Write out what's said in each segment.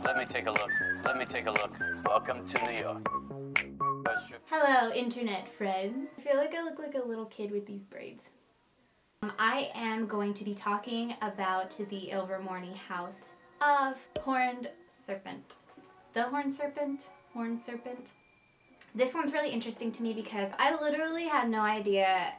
Let me take a look. Let me take a look. Welcome to New York. Hello, internet friends. I feel like I look like a little kid with these braids. I am going to be talking about the Ilvermorny house of Horned Serpent. The Horned Serpent? Horned Serpent? This one's really interesting to me because I literally had no idea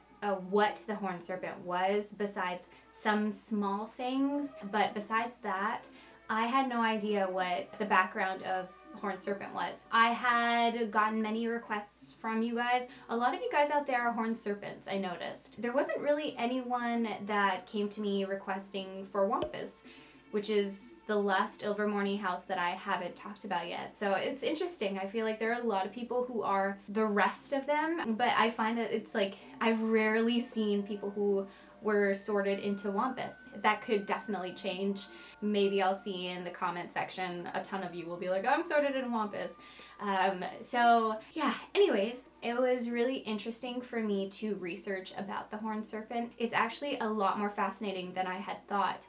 what the Horned Serpent was besides some small things, but besides that, I had no idea what the background of Horned Serpent was. I had gotten many requests from you guys. A lot of you guys out there are Horned Serpents, I noticed. There wasn't really anyone that came to me requesting for Wampus, which is the last Ilvermorny house that I haven't talked about yet. So it's interesting. I feel like there are a lot of people who are the rest of them, but I find that it's like I've rarely seen people who were sorted into Wampus. That could definitely change. Maybe I'll see in the comment section a ton of you will be like, I'm sorted in Wampus. So yeah, anyways, it was really interesting for me to research about the Horned Serpent. It's actually a lot more fascinating than I had thought.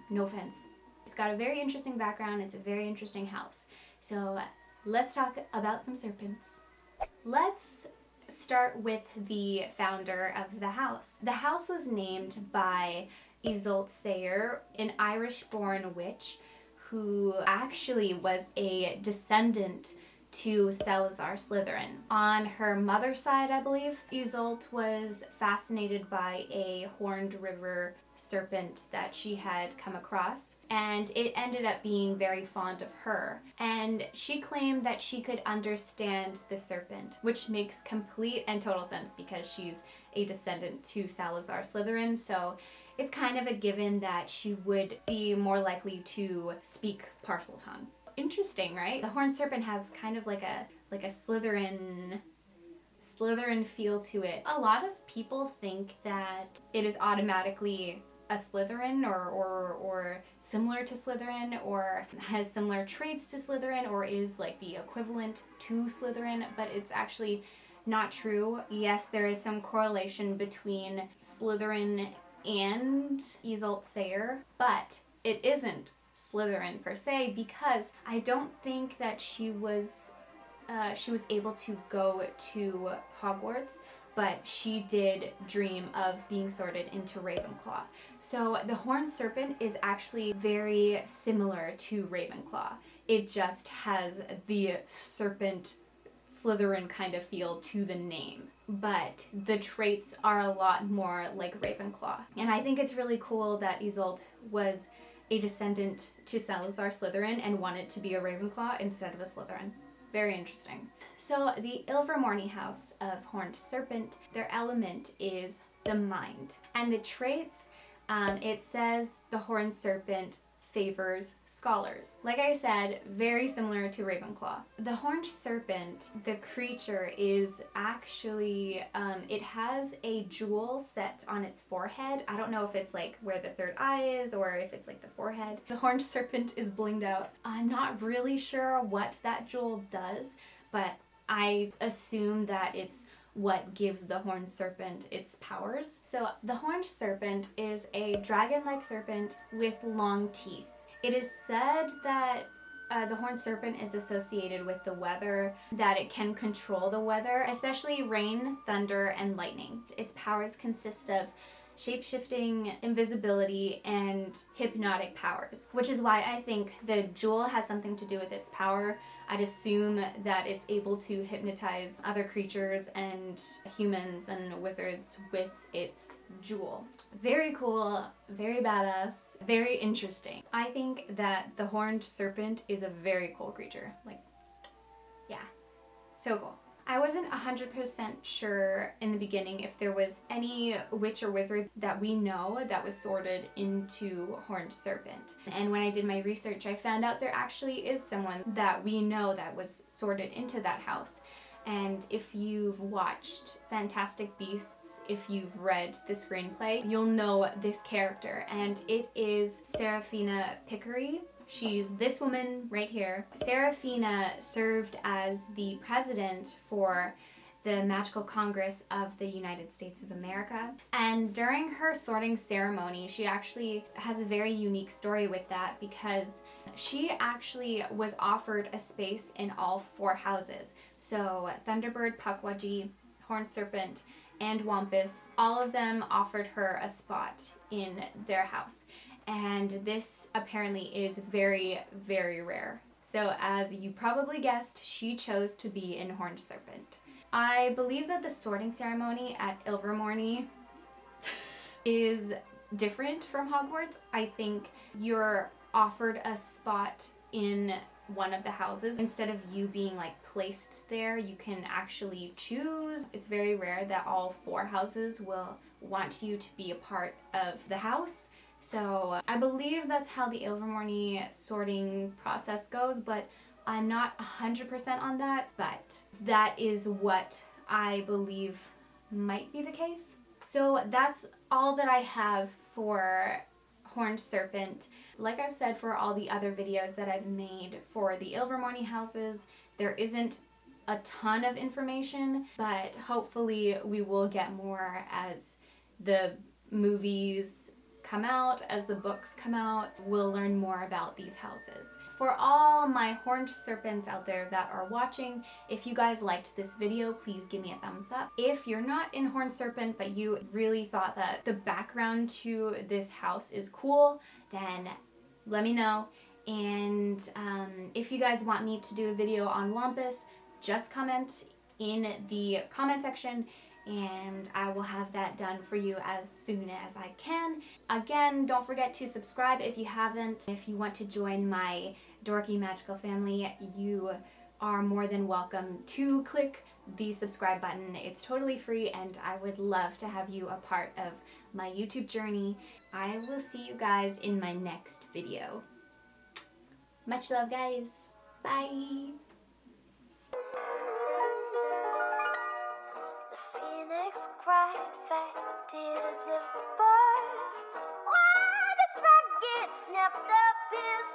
No offense. It's got a very interesting background. It's a very interesting house. So let's talk about some serpents. Let's start with the founder of the house. The house was named by Isolde Sayre, an Irish-born witch who actually was a descendant to Salazar Slytherin. On her mother's side, I believe, Isolde was fascinated by a horned river serpent that she had come across, and it ended up being very fond of her. And she claimed that she could understand the serpent, which makes complete and total sense because she's a descendant to Salazar Slytherin, so it's kind of a given that she would be more likely to speak Parseltongue. Interesting, right? The Horned Serpent has kind of like a Slytherin feel to it. A lot of people think that it is automatically a Slytherin or similar to Slytherin or has similar traits to Slytherin or is like the equivalent to Slytherin, but it's actually not true. Yes, there is some correlation between Slytherin and Isolde Sayre, but it isn't Slytherin per se because I don't think that she was able to go to Hogwarts, but she did dream of being sorted into Ravenclaw. So the Horned Serpent is actually very similar to Ravenclaw. It just has the serpent Slytherin kind of feel to the name, but the traits are a lot more like Ravenclaw. And I think it's really cool that Isolde was a descendant to Salazar Slytherin and wanted to be a Ravenclaw instead of a Slytherin. Very interesting. So the Ilvermorny house of Horned Serpent, their element is the mind. And the traits, it says the Horned Serpent favors scholars. Like I said, very similar to Ravenclaw. The Horned Serpent, the creature is actually, it has a jewel set on its forehead. I don't know if it's like where the third eye is or if it's like the forehead. The Horned Serpent is blinged out. I'm not really sure what that jewel does, but I assume that it's what gives the Horned Serpent its powers. So the Horned Serpent is a dragon-like serpent with long teeth. It is said that the Horned Serpent is associated with the weather, that it can control the weather, especially rain, thunder, and lightning. Its powers consist of shape-shifting, invisibility, and hypnotic powers, which is why I think the jewel has something to do with its power. I'd assume that it's able to hypnotize other creatures and humans and wizards with its jewel. Very cool, very badass, very interesting. I think that the Horned Serpent is a very cool creature. Like, yeah, so cool. I wasn't 100% sure in the beginning if there was any witch or wizard that we know that was sorted into Horned Serpent. And when I did my research, I found out there actually is someone that we know that was sorted into that house. And if you've watched Fantastic Beasts, if you've read the screenplay, you'll know this character. And it is Seraphina Picquery. She's this woman right here. Seraphina served as the president for the Magical Congress of the United States of America. And during her sorting ceremony, she actually has a very unique story with that, because she actually was offered a space in all 4 houses. So Thunderbird, Pukwudgie, Horned Serpent, and Wampus, all of them offered her a spot in their house. And this apparently is very, very rare. So as you probably guessed, she chose to be in Horned Serpent. I believe that the sorting ceremony at Ilvermorny is different from Hogwarts. I think you're offered a spot in one of the houses. Instead of you being like placed there, you can actually choose. It's very rare that all 4 houses will want you to be a part of the house. So I believe that's how the Ilvermorny sorting process goes, but I'm not 100% on that, but that is what I believe might be the case. So that's all that I have for Horned Serpent. Like I've said for all the other videos that I've made for the Ilvermorny houses, there isn't a ton of information, but hopefully we will get more as the movies come out, as the books come out. We'll learn more about these houses. For all my Horned Serpents out there that are watching, if you guys liked this video, please give me a thumbs up. If you're not in Horned Serpent but you really thought that the background to this house is cool, then let me know. And if you guys want me to do a video on Wampus, just comment in the comment section and I will have that done for you as soon as I can. Again, don't forget to subscribe if you haven't. If you want to join my dorky magical family, you are more than welcome to click the subscribe button. It's totally free and I would love to have you a part of my YouTube journey. I will see you guys in my next video. Much love, guys. Bye. Cried fat tears of bird. Why the dragon snapped up his